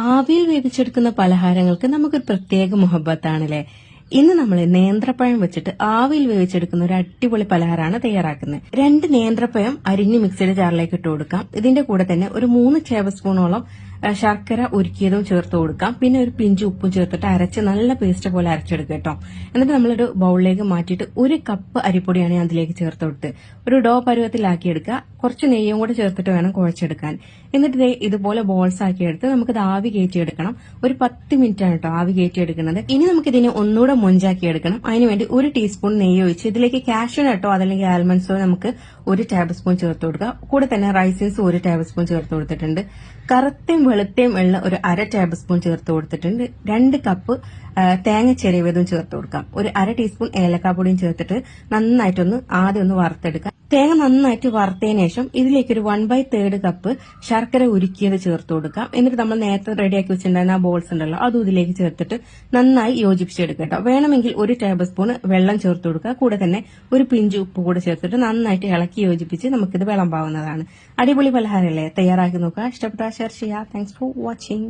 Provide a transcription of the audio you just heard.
ആവിയിൽ വേവിച്ചെടുക്കുന്ന പലഹാരങ്ങൾക്ക് നമുക്കൊരു പ്രത്യേക മുഹബത്താണല്ലേ. ഇന്ന് നമ്മൾ നേന്ത്രപ്പഴം വെച്ചിട്ട് ആവിയിൽ വേവിച്ചെടുക്കുന്ന ഒരു അടിപൊളി പലഹാരമാണ് തയ്യാറാക്കുന്നത്. 2 നേന്ത്രപ്പഴം അരിഞ്ഞ് മിക്സിയുടെ ജാറിലേക്ക് ഇട്ട് കൊടുക്കാം. ഇതിന്റെ കൂടെ തന്നെ ഒരു 3 ടേബിൾ സ്പൂണോളം ശർക്കര ഉരുക്കിയതും ചേർത്ത് കൊടുക്കാം. പിന്നെ ഒരു പിഞ്ച് ഉപ്പും ചേർത്തിട്ട് അരച്ച് നല്ല പേസ്റ്റ് പോലെ അരച്ചെടുക്കുക കേട്ടോ. എന്നിട്ട് നമ്മളൊരു ബൗളിലേക്ക് മാറ്റിയിട്ട് 1 കപ്പ് അരിപ്പൊടിയാണ് ഞാൻ അതിലേക്ക് ചേർത്ത് കൊടുത്ത് ഒരു ഡോ പരുവത്തിലാക്കിയെടുക്കുക. കുറച്ച് നെയ്യും കൂടെ ചേർത്തിട്ട് വേണം കുഴച്ചെടുക്കാൻ. എന്നിട്ട് ഇതുപോലെ ബോൾസ് ആക്കി എടുത്ത് നമുക്കിത് ആവി കയറ്റിയെടുക്കണം. ഒരു 10 മിനിറ്റ് ആണ് കേട്ടോ ആവി കയറ്റിയെടുക്കുന്നത്. ഇനി നമുക്കിതിനെ ഒന്നുകൂടെ മൊഞ്ചാക്കി എടുക്കണം. അതിനുവേണ്ടി 1 ടീസ്പൂൺ നെയ്യ് ഒഴിച്ച് ഇതിലേക്ക് കാഷ്യൂ നട്ടോ അതല്ലെങ്കിൽ ആൽമണ്ട്സോ നമുക്ക് 1 ടേബിൾ സ്പൂൺ ചേർത്ത് കൊടുക്കുക. കൂടെ തന്നെ റൈസിൻസ് 1 ടേബിൾ സ്പൂൺ ചേർത്ത് കൊടുത്തിട്ടുണ്ട്. കറുത്തയും വെളുത്തയും ഉള്ള ഒരു 1/2 ടേബിൾ സ്പൂൺ ചേർത്ത് കൊടുത്തിട്ടുണ്ട്. 2 കപ്പ് തേങ്ങ ചിരവിയതും ചേർത്ത് കൊടുക്കാം. ഒരു 1/2 ടീസ്പൂൺ ഏലക്കാപ്പൊടിയും ചേർത്തിട്ട് നന്നായിട്ടൊന്ന് ആദ്യം ഒന്ന് വറുത്തെടുക്കാം. തേങ്ങ നന്നായിട്ട് വറുത്തതിന് ശേഷം ഇതിലേക്ക് ഒരു 1/3 കപ്പ് ശർക്കര ഉരുക്കിയത് ചേർത്ത് കൊടുക്കാം. എന്നിട്ട് നമ്മൾ നേരത്തെ റെഡിയാക്കി വെച്ചിട്ടുണ്ടായിരുന്ന ആ ബോൾസ് ഉണ്ടല്ലോ അതും ഇതിലേക്ക് ചേർത്തിട്ട് നന്നായി യോജിപ്പിച്ചെടുക്കുക കേട്ടോ. വേണമെങ്കിൽ 1 ടേബിൾ സ്പൂൺ വെള്ളം ചേർത്ത് കൊടുക്കുക. കൂടെ തന്നെ ഒരു പിഞ്ച് ഉപ്പ് കൂടെ ചേർത്തിട്ട് നന്നായിട്ട് ഇളക്കി യോജിപ്പിച്ച് നമുക്കിത് വിളമ്പാവുന്നതാണ്. അടിപൊളി പലഹാരമല്ലേ, തയ്യാറാക്കി നോക്കുക. ഇഷ്ടപ്പെട്ടാൽ ഷെയർ ചെയ്യുക. Thanks for watching.